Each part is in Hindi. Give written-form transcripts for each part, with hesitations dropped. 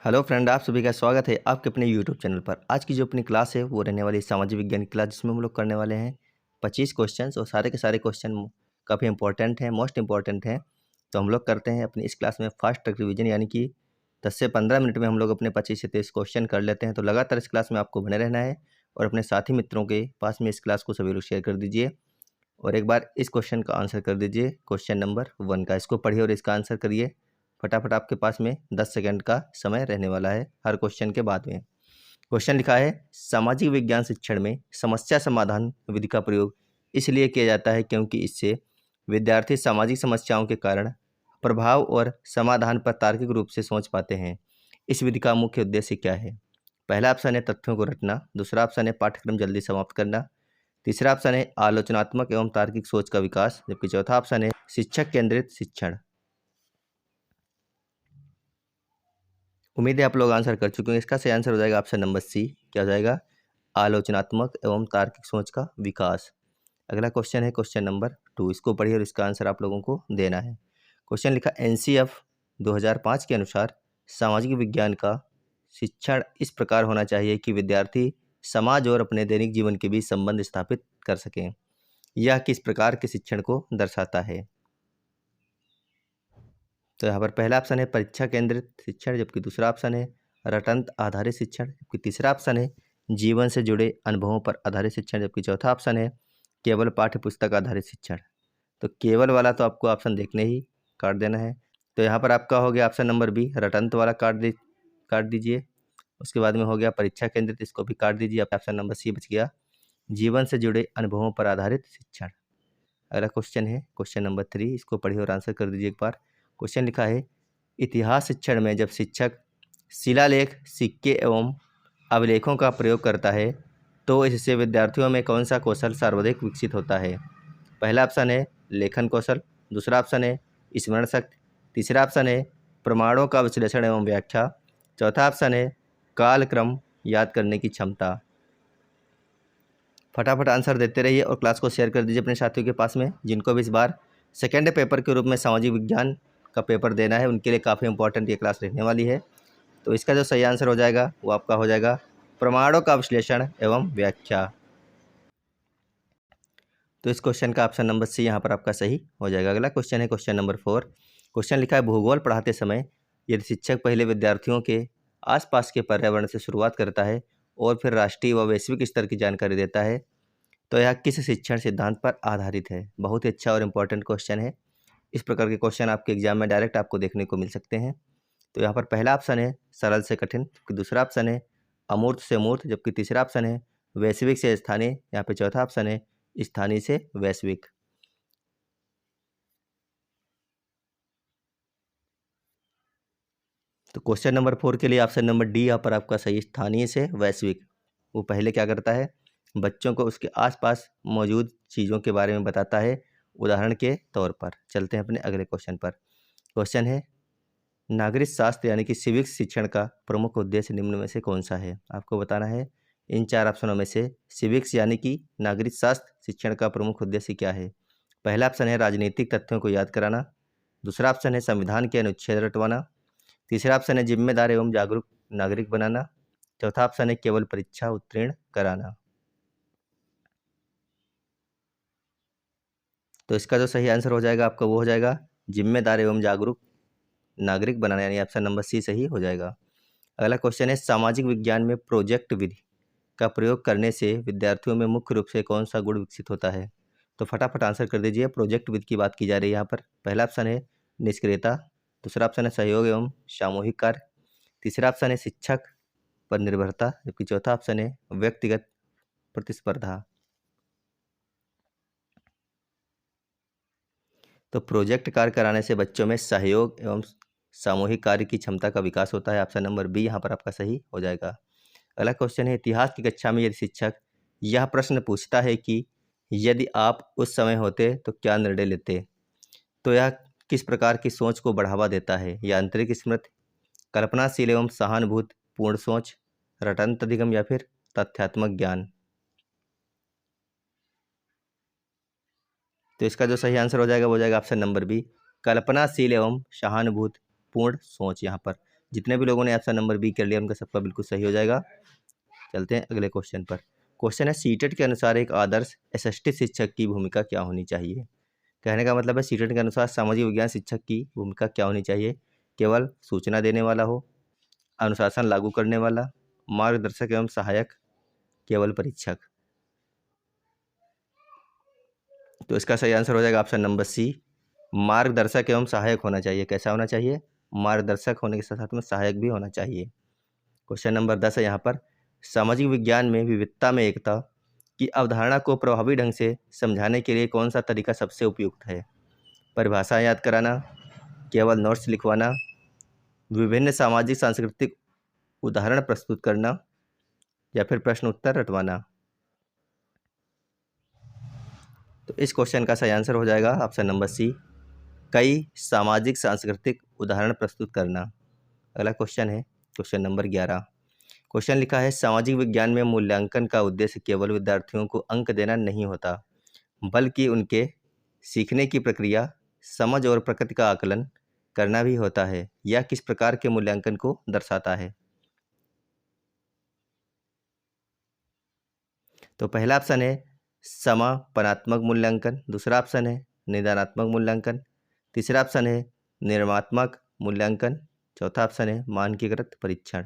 हेलो फ्रेंड, आप सभी का स्वागत है आपके अपने यूट्यूब चैनल पर। आज की जो अपनी क्लास है वो रहने वाली सामाजिक विज्ञान की क्लास, जिसमें हम लोग करने वाले हैं 25 क्वेश्चंस और सारे के सारे क्वेश्चन काफ़ी इंपॉर्टेंट हैं, मोस्ट इंपॉर्टेंट हैं। तो हम लोग करते हैं अपनी इस क्लास में फास्ट ट्रैक रिवीजन, यानी कि 10 से 15 मिनट में हम लोग अपने 25 से 23 क्वेश्चन कर लेते हैं। तो लगातार इस क्लास में आपको बने रहना है और अपने साथी मित्रों के पास में इस क्लास को सभी लोग शेयर कर दीजिए और एक बार इस क्वेश्चन का आंसर कर दीजिए। क्वेश्चन नंबर 1 का इसको पढ़िए और इसका आंसर करिए फटाफट। आपके पास में 10 सेकंड का समय रहने वाला है हर क्वेश्चन के बाद में। क्वेश्चन लिखा है, सामाजिक विज्ञान शिक्षण में समस्या समाधान विधि का प्रयोग इसलिए किया जाता है क्योंकि इससे विद्यार्थी सामाजिक समस्याओं के कारण, प्रभाव और समाधान पर तार्किक रूप से सोच पाते हैं। इस विधि का मुख्य उद्देश्य क्या है? पहला ऑप्शन है तथ्यों को रटना, दूसरा ऑप्शन है पाठ्यक्रम जल्दी समाप्त करना, तीसरा ऑप्शन है आलोचनात्मक एवं तार्किक सोच का विकास, जबकि चौथा ऑप्शन है शिक्षक केंद्रित शिक्षण। उम्मीद है आप लोग आंसर कर चुके हैं। इसका सही आंसर हो जाएगा ऑप्शन नंबर सी। क्या हो जाएगा? आलोचनात्मक एवं तार्किक सोच का विकास। अगला क्वेश्चन है क्वेश्चन नंबर 2, इसको पढ़िए और इसका आंसर आप लोगों को देना है। क्वेश्चन लिखा, एनसीएफ 2005 के अनुसार सामाजिक विज्ञान का शिक्षण इस प्रकार होना चाहिए कि विद्यार्थी समाज और अपने दैनिक जीवन के बीच संबंध स्थापित कर सकें। यह किस प्रकार के शिक्षण को दर्शाता है? तो यहाँ पर पहला ऑप्शन है परीक्षा केंद्रित शिक्षण, जबकि दूसरा ऑप्शन है रटंत आधारित शिक्षण, जबकि तीसरा ऑप्शन है जीवन से जुड़े अनुभवों पर आधारित शिक्षण, जबकि चौथा ऑप्शन है केवल पाठ्य पुस्तक आधारित शिक्षण। तो केवल वाला तो आपको ऑप्शन देखने ही काट देना है। तो यहाँ पर आपका हो गया ऑप्शन नंबर बी, रटंत वाला काट दीजिए। उसके बाद में हो गया परीक्षा केंद्रित, इसको भी काट दीजिए। ऑप्शन नंबर सी बच गया, जीवन से जुड़े अनुभवों पर आधारित शिक्षण। अगला क्वेश्चन है क्वेश्चन नंबर 3, इसको पढ़िए और आंसर कर दीजिए एक बार। क्वेश्चन लिखा है, इतिहास शिक्षण में जब शिक्षक शिलालेख, सिक्के एवं अभिलेखों का प्रयोग करता है तो इससे विद्यार्थियों में कौन सा कौशल सर्वाधिक विकसित होता है? पहला ऑप्शन है लेखन कौशल, दूसरा ऑप्शन है स्मरण शक्ति, तीसरा ऑप्शन है प्रमाणों का विश्लेषण एवं व्याख्या, चौथा ऑप्शन है कालक्रम याद करने की क्षमता। फटाफट आंसर देते रहिए और क्लास को शेयर कर दीजिए अपने साथियों के पास में। जिनको भी इस बार सेकेंड पेपर के रूप में सामाजिक विज्ञान का पेपर देना है, उनके लिए काफ़ी इंपॉर्टेंट ये क्लास रहने वाली है। तो इसका जो सही आंसर हो जाएगा वो आपका हो जाएगा प्रमाणों का विश्लेषण एवं व्याख्या। तो इस क्वेश्चन का ऑप्शन नंबर सी यहाँ पर आपका सही हो जाएगा। अगला क्वेश्चन है क्वेश्चन नंबर 4। क्वेश्चन लिखा है, भूगोल पढ़ाते समय यदि शिक्षक पहले विद्यार्थियों के आसपास के पर्यावरण से शुरुआत करता है और फिर राष्ट्रीय व वैश्विक स्तर की जानकारी देता है तो यह किस शिक्षण सिद्धांत पर आधारित है? बहुत ही अच्छा और इम्पोर्टेंट क्वेश्चन है। इस प्रकार के क्वेश्चन आपके एग्जाम में डायरेक्ट आपको देखने को मिल सकते हैं। तो यहाँ पर पहला ऑप्शन है सरल से कठिन, जबकि दूसरा ऑप्शन है अमूर्त से मूर्त, जबकि तीसरा ऑप्शन है वैश्विक से स्थानीय, यहाँ पे चौथा ऑप्शन है स्थानीय से वैश्विक। तो क्वेश्चन नंबर 4 के लिए ऑप्शन नंबर डी यहाँ पर आपका सही, स्थानीय से वैश्विक। वो पहले क्या करता है, बच्चों को उसके आसपास मौजूद चीज़ों के बारे में बताता है, उदाहरण के तौर पर। चलते हैं अपने अगले क्वेश्चन पर। क्वेश्चन है, नागरिक शास्त्र यानी कि सिविक्स शिक्षण का प्रमुख उद्देश्य निम्न में से कौन सा है? आपको बताना है इन 4 ऑप्शनों में से सिविक्स यानी कि नागरिक शास्त्र शिक्षण का प्रमुख उद्देश्य क्या है। पहला ऑप्शन है राजनीतिक तथ्यों को याद कराना, दूसरा ऑप्शन है संविधान के अनुच्छेद रटवाना, तीसरा ऑप्शन है जिम्मेदार एवं जागरूक नागरिक बनाना, चौथा ऑप्शन है केवल परीक्षा उत्तीर्ण कराना। तो इसका जो सही आंसर हो जाएगा आपका वो हो जाएगा जिम्मेदार एवं जागरूक नागरिक बनाना, यानी ऑप्शन नंबर सी सही हो जाएगा। अगला क्वेश्चन है, सामाजिक विज्ञान में प्रोजेक्ट विधि का प्रयोग करने से विद्यार्थियों में मुख्य रूप से कौन सा गुण विकसित होता है? तो फटाफट आंसर कर दीजिए। प्रोजेक्ट विधि की बात की जा रही है यहाँ पर। पहला ऑप्शन है निष्क्रियता, दूसरा ऑप्शन है सहयोग एवं सामूहिक कार्य, तीसरा ऑप्शन है शिक्षक पर निर्भरता, जबकि चौथा ऑप्शन है व्यक्तिगत प्रतिस्पर्धा। तो प्रोजेक्ट कार्य कराने से बच्चों में सहयोग एवं सामूहिक कार्य की क्षमता का विकास होता है। ऑप्शन नंबर बी यहाँ पर आपका सही हो जाएगा। अगला क्वेश्चन है, इतिहास की कक्षा में यदि शिक्षक यह प्रश्न पूछता है कि यदि आप उस समय होते तो क्या निर्णय लेते, तो यह किस प्रकार की सोच को बढ़ावा देता है? या आंतरिक स्मृति, कल्पनाशील एवं सहानुभूति पूर्ण सोच, रटंत अधिगम या फिर तथ्यात्मक ज्ञान। तो इसका जो सही आंसर हो जाएगा वो हो जाएगा ऑप्शन नंबर बी, कल्पनाशील एवं सहानुभूति पूर्ण सोच। यहाँ पर जितने भी लोगों ने ऑप्शन नंबर बी कर लिया उनका सबका बिल्कुल सही हो जाएगा। चलते हैं अगले क्वेश्चन पर। क्वेश्चन है सीटेट के अनुसार एक आदर्श एसएसटी शिक्षक की भूमिका क्या होनी चाहिए। कहने का मतलब है सीटेट के अनुसार सामाजिक विज्ञान शिक्षक की भूमिका क्या होनी चाहिए। केवल सूचना देने वाला हो, अनुशासन लागू करने वाला, मार्गदर्शक एवं सहायक, केवल परीक्षक। तो इसका सही आंसर हो जाएगा ऑप्शन नंबर सी, मार्गदर्शक एवं सहायक होना चाहिए। कैसा होना चाहिए? मार्गदर्शक होने के साथ साथ में सहायक भी होना चाहिए। क्वेश्चन नंबर 10 है यहाँ पर, सामाजिक विज्ञान में विविधता में एकता की अवधारणा को प्रभावी ढंग से समझाने के लिए कौन सा तरीका सबसे उपयुक्त है। परिभाषा याद कराना, केवल नोट्स लिखवाना, विभिन्न सामाजिक सांस्कृतिक उदाहरण प्रस्तुत करना, या फिर प्रश्न उत्तर रटवाना। तो इस क्वेश्चन का सही आंसर हो जाएगा ऑप्शन नंबर सी, कई सामाजिक सांस्कृतिक उदाहरण प्रस्तुत करना। अगला क्वेश्चन है क्वेश्चन नंबर 11। क्वेश्चन लिखा है सामाजिक विज्ञान में मूल्यांकन का उद्देश्य केवल विद्यार्थियों को अंक देना नहीं होता, बल्कि उनके सीखने की प्रक्रिया, समझ और प्रकृति का आकलन करना भी होता है। यह किस प्रकार के मूल्यांकन को दर्शाता है। तो पहला ऑप्शन है समापनात्मक मूल्यांकन, दूसरा ऑप्शन है निदानात्मक मूल्यांकन, तीसरा ऑप्शन है निर्मात्मक मूल्यांकन, चौथा ऑप्शन है मानकीकृत परीक्षण।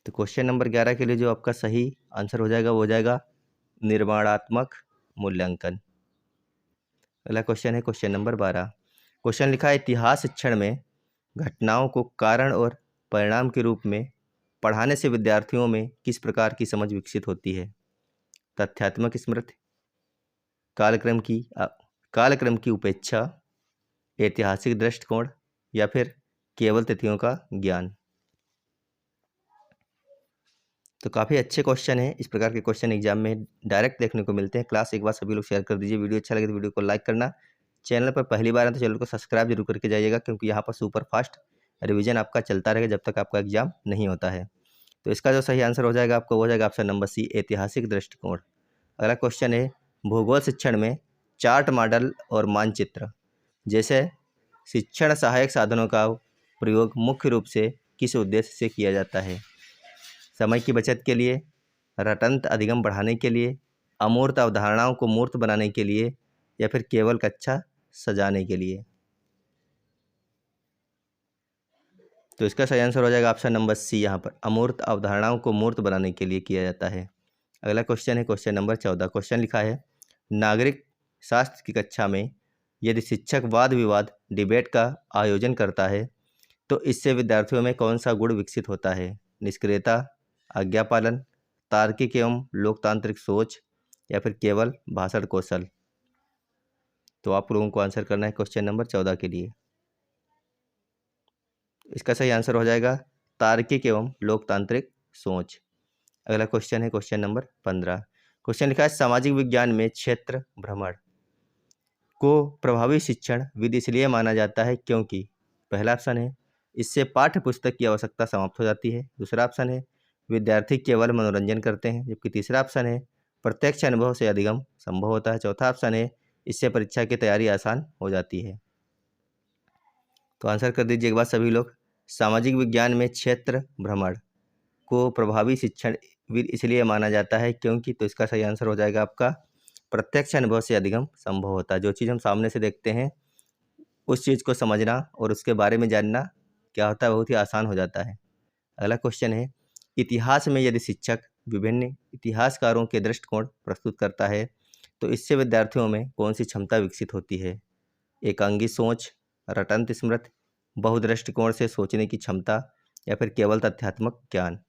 तो क्वेश्चन नंबर 11 के लिए जो आपका सही आंसर हो जाएगा वो हो जाएगा निर्माणात्मक मूल्यांकन। अगला क्वेश्चन है क्वेश्चन नंबर 12। क्वेश्चन लिखा है इतिहास शिक्षण में घटनाओं को कारण और परिणाम के रूप में पढ़ाने से विद्यार्थियों में किस प्रकार की समझ विकसित होती है। तथ्यात्मक स्मृति, कालक्रम की उपेक्षा, ऐतिहासिक दृष्टिकोण, या फिर केवल तिथियों का ज्ञान। तो काफ़ी अच्छे क्वेश्चन है। इस प्रकार के क्वेश्चन एग्जाम में डायरेक्ट देखने को मिलते हैं। क्लास एक बार सभी लोग शेयर कर दीजिए। वीडियो अच्छा लगे तो वीडियो को लाइक करना। चैनल पर पहली बार है तो चैनल को सब्सक्राइब जरूर करके जाइएगा, क्योंकि यहाँ पर सुपर फास्ट रिवीजन आपका चलता रहेगा जब तक आपका एग्जाम नहीं होता है। तो इसका जो सही आंसर हो जाएगा आपको हो जाएगा ऑप्शन नंबर सी, ऐतिहासिक दृष्टिकोण। अगला क्वेश्चन है भूगोल शिक्षण में चार्ट, मॉडल और मानचित्र जैसे शिक्षण सहायक साधनों का प्रयोग मुख्य रूप से किस उद्देश्य से किया जाता है। समय की बचत के लिए, रटंत अधिगम बढ़ाने के लिए, अमूर्त अवधारणाओं को मूर्त बनाने के लिए, या फिर केवल कक्षा सजाने के लिए। तो इसका सही आंसर हो जाएगा ऑप्शन नंबर सी, यहाँ पर अमूर्त अवधारणाओं को मूर्त बनाने के लिए किया जाता है। अगला क्वेश्चन है क्वेश्चन नंबर 14। क्वेश्चन लिखा है नागरिक शास्त्र की कक्षा में यदि शिक्षक वाद विवाद डिबेट का आयोजन करता है तो इससे विद्यार्थियों में कौन सा गुण विकसित होता है। निष्क्रियता, आज्ञा पालन, तार्किक एवं लोकतांत्रिक सोच, या फिर केवल भाषण कौशल। तो आप लोगों को आंसर करना है क्वेश्चन नंबर 14 के लिए। इसका सही आंसर हो जाएगा तार्किक एवं लोकतांत्रिक सोच। अगला क्वेश्चन है क्वेश्चन नंबर 15। क्वेश्चन लिखा है सामाजिक विज्ञान में क्षेत्र भ्रमण को प्रभावी शिक्षण विधि इसलिए माना जाता है क्योंकि पहला ऑप्शन है इससे पाठ्य पुस्तक की आवश्यकता समाप्त हो जाती है, दूसरा ऑप्शन है विद्यार्थी केवल मनोरंजन करते हैं, जबकि तीसरा ऑप्शन है प्रत्यक्ष अनुभव से अधिगम संभव होता है, चौथा ऑप्शन है इससे परीक्षा की तैयारी आसान हो जाती है। तो आंसर कर दीजिए एक बार सभी लोग। सामाजिक विज्ञान में क्षेत्र भ्रमण को प्रभावी शिक्षण विधि इसलिए माना जाता है क्योंकि, तो इसका सही आंसर हो जाएगा आपका प्रत्यक्ष अनुभव से अधिगम संभव होता है। जो चीज़ हम सामने से देखते हैं उस चीज़ को समझना और उसके बारे में जानना क्या होता है, बहुत ही आसान हो जाता है। अगला क्वेश्चन है इतिहास में यदि शिक्षक विभिन्न इतिहासकारों के दृष्टिकोण प्रस्तुत करता है तो इससे विद्यार्थियों में कौन सी क्षमता विकसित होती है। एकांगी सोच, रटंत स्मृति, बहुदृष्टिकोण से सोचने की क्षमता, या फिर केवल तथ्यात्मक ज्ञान।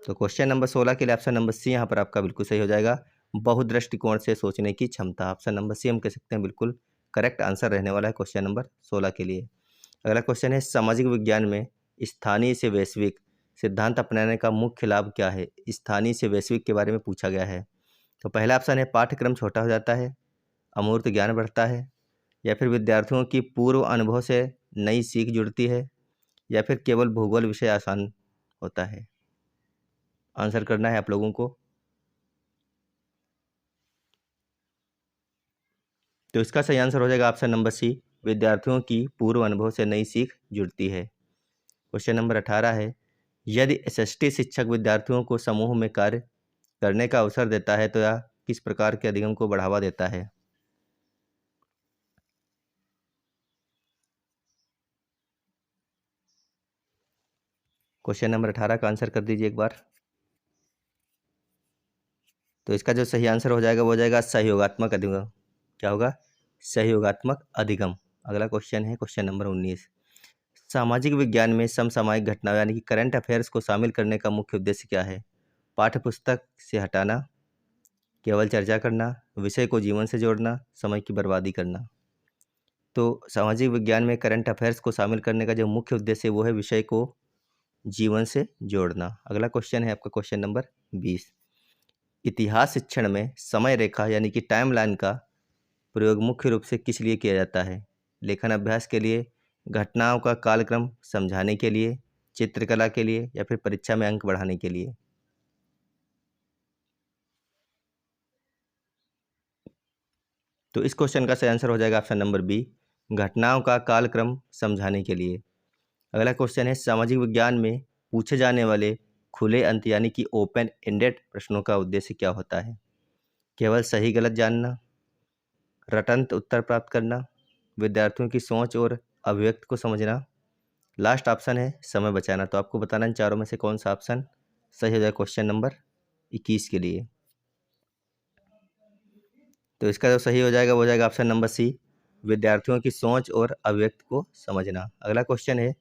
तो क्वेश्चन नंबर 16 के लिए ऑप्शन नंबर सी यहाँ पर आपका बिल्कुल सही हो जाएगा, बहुदृष्टिकोण से सोचने की क्षमता। ऑप्शन नंबर सी हम कह सकते हैं बिल्कुल करेक्ट आंसर रहने वाला है क्वेश्चन नंबर 16 के लिए। अगला क्वेश्चन है सामाजिक विज्ञान में स्थानीय से वैश्विक सिद्धांत अपनाने का मुख्य लाभ क्या है। स्थानीय से वैश्विक के बारे में पूछा गया है। तो पहला ऑप्शन है पाठ्यक्रम छोटा हो जाता है, अमूर्त ज्ञान बढ़ता है, या फिर विद्यार्थियों की पूर्व अनुभव से नई सीख जुड़ती है, या फिर केवल भूगोल विषय आसान होता है। आंसर करना है आप लोगों को। तो इसका सही आंसर हो जाएगा ऑप्शन नंबर सी, विद्यार्थियों की पूर्व अनुभव से नई सीख जुड़ती है। क्वेश्चन नंबर 18 है, यदि एसएसटी शिक्षक विद्यार्थियों को समूह में कार्य करने का अवसर देता है तो यह किस प्रकार के अधिगम को बढ़ावा देता है? क्वेश्चन नंबर 18 का आंसर कर दीजिए एक बार। तो इसका जो सही आंसर हो जाएगा वो हो जाएगा सहयोगात्मक अधिगम। क्या होगा? सहयोगात्मक अधिगम। अगला क्वेश्चन है क्वेश्चन नंबर 19। सामाजिक विज्ञान में समसामयिक घटनाओं यानी कि करंट अफेयर्स को शामिल करने का मुख्य उद्देश्य क्या है? पाठ्यपुस्तक से हटाना, केवल चर्चा करना, विषय को जीवन से जोड़ना, समय की बर्बादी करना। तो सामाजिक विज्ञान में करंट अफेयर्स को शामिल करने का जो मुख्य उद्देश्य है वो है विषय को जीवन से जोड़ना। अगला क्वेश्चन है आपका क्वेश्चन नंबर 20। इतिहास शिक्षण में समय रेखा यानी कि टाइमलाइन का प्रयोग मुख्य रूप से किस लिए किया जाता है? लेखन अभ्यास के लिए, घटनाओं का कालक्रम समझाने के लिए, चित्रकला के लिए या फिर परीक्षा में अंक बढ़ाने के लिए? तो इस क्वेश्चन का सही आंसर हो जाएगा ऑप्शन नंबर बी, घटनाओं का कालक्रम समझाने के लिए। अगला क्वेश्चन है, सामाजिक विज्ञान में पूछे जाने वाले खुले अंत यानी कि ओपन एंडेड प्रश्नों का उद्देश्य क्या होता है? केवल सही गलत जानना, रटंत उत्तर प्राप्त करना, विद्यार्थियों की सोच और अभिव्यक्ति को समझना, लास्ट ऑप्शन है समय बचाना। तो आपको बताना इन चारों में से कौन सा ऑप्शन सही हो जाए क्वेश्चन नंबर 21 के लिए। तो इसका जो सही हो जाएगा वो हो जाएगा ऑप्शन नंबर सी, विद्यार्थियों की सोच और अभिव्यक्ति को समझना। अगला क्वेश्चन है,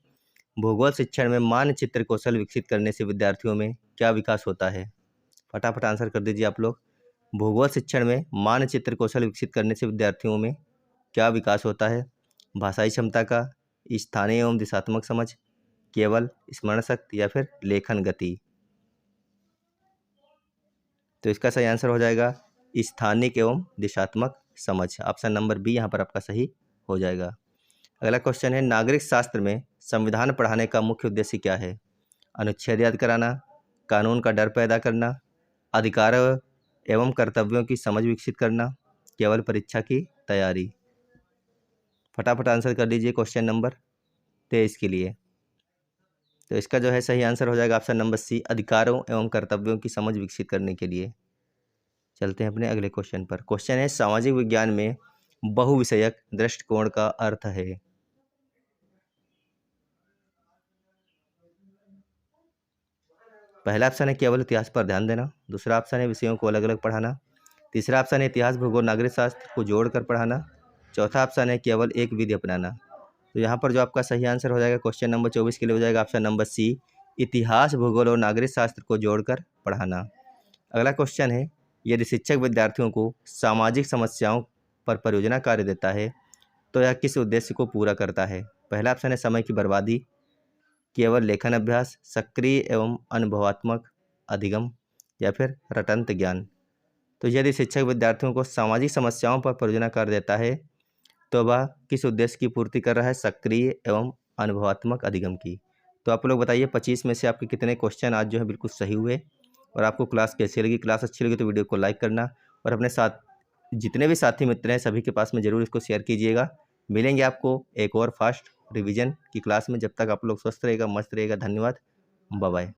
भूगोल शिक्षण में मानचित्र कौशल विकसित करने से विद्यार्थियों में क्या विकास होता है? फटाफट आंसर कर दीजिए आप लोग। भूगोल शिक्षण में मानचित्र कौशल विकसित करने से विद्यार्थियों में क्या विकास होता है? भाषाई क्षमता का, स्थानीय एवं दिशात्मक समझ, केवल स्मरण शक्ति या फिर लेखन गति? तो इसका सही आंसर हो जाएगा स्थानिक एवं दिशात्मक समझ। ऑप्शन नंबर बी यहाँ पर आपका सही हो जाएगा। अगला क्वेश्चन है, नागरिक शास्त्र में संविधान पढ़ाने का मुख्य उद्देश्य क्या है? अनुच्छेद याद कराना, कानून का डर पैदा करना, अधिकार एवं कर्तव्यों की समझ विकसित करना, केवल परीक्षा की तैयारी? फटाफट आंसर कर दीजिए क्वेश्चन नंबर 23 के लिए। तो इसका जो है सही आंसर हो जाएगा ऑप्शन नंबर सी, अधिकारों एवं कर्तव्यों की समझ विकसित करने के लिए। चलते हैं अपने अगले क्वेश्चन पर। क्वेश्चन है, सामाजिक विज्ञान में बहुविषयक दृष्टिकोण का अर्थ है? पहला ऑप्शन है केवल इतिहास पर ध्यान देना, दूसरा ऑप्शन है विषयों को अलग अलग पढ़ाना, तीसरा ऑप्शन है इतिहास भूगोल नागरिक शास्त्र को जोड़कर पढ़ाना, चौथा ऑप्शन है केवल एक विधि अपनाना। तो यहाँ पर जो आपका सही आंसर हो जाएगा क्वेश्चन नंबर 24 के लिए हो जाएगा ऑप्शन नंबर सी, इतिहास भूगोल और नागरिक शास्त्र को जोड़कर पढ़ाना। अगला क्वेश्चन है, यदि शिक्षक विद्यार्थियों को सामाजिक समस्याओं पर परियोजना कार्य देता है तो यह किस उद्देश्य को पूरा करता है? पहला ऑप्शन है समय की बर्बादी, केवल लेखन अभ्यास, सक्रिय एवं अनुभवात्मक अधिगम या फिर रटंत ज्ञान? तो यदि शिक्षक विद्यार्थियों को सामाजिक समस्याओं पर परियोजना कार्य देता है तो वह किस उद्देश्य की पूर्ति कर रहा है? सक्रिय एवं अनुभवात्मक अधिगम की। तो आप लोग बताइए 25 में से आपके कितने क्वेश्चन आज जो है बिल्कुल सही हुए, और आपको क्लास कैसी लगी? क्लास अच्छी लगी तो वीडियो को लाइक करना और अपने साथ जितने भी साथी मित्र हैं सभी के पास में ज़रूर इसको शेयर कीजिएगा। मिलेंगे आपको एक और फास्ट रिवीजन की क्लास में। जब तक आप लोग स्वस्थ रहेगा, मस्त रहेगा। धन्यवाद, बाय बाय।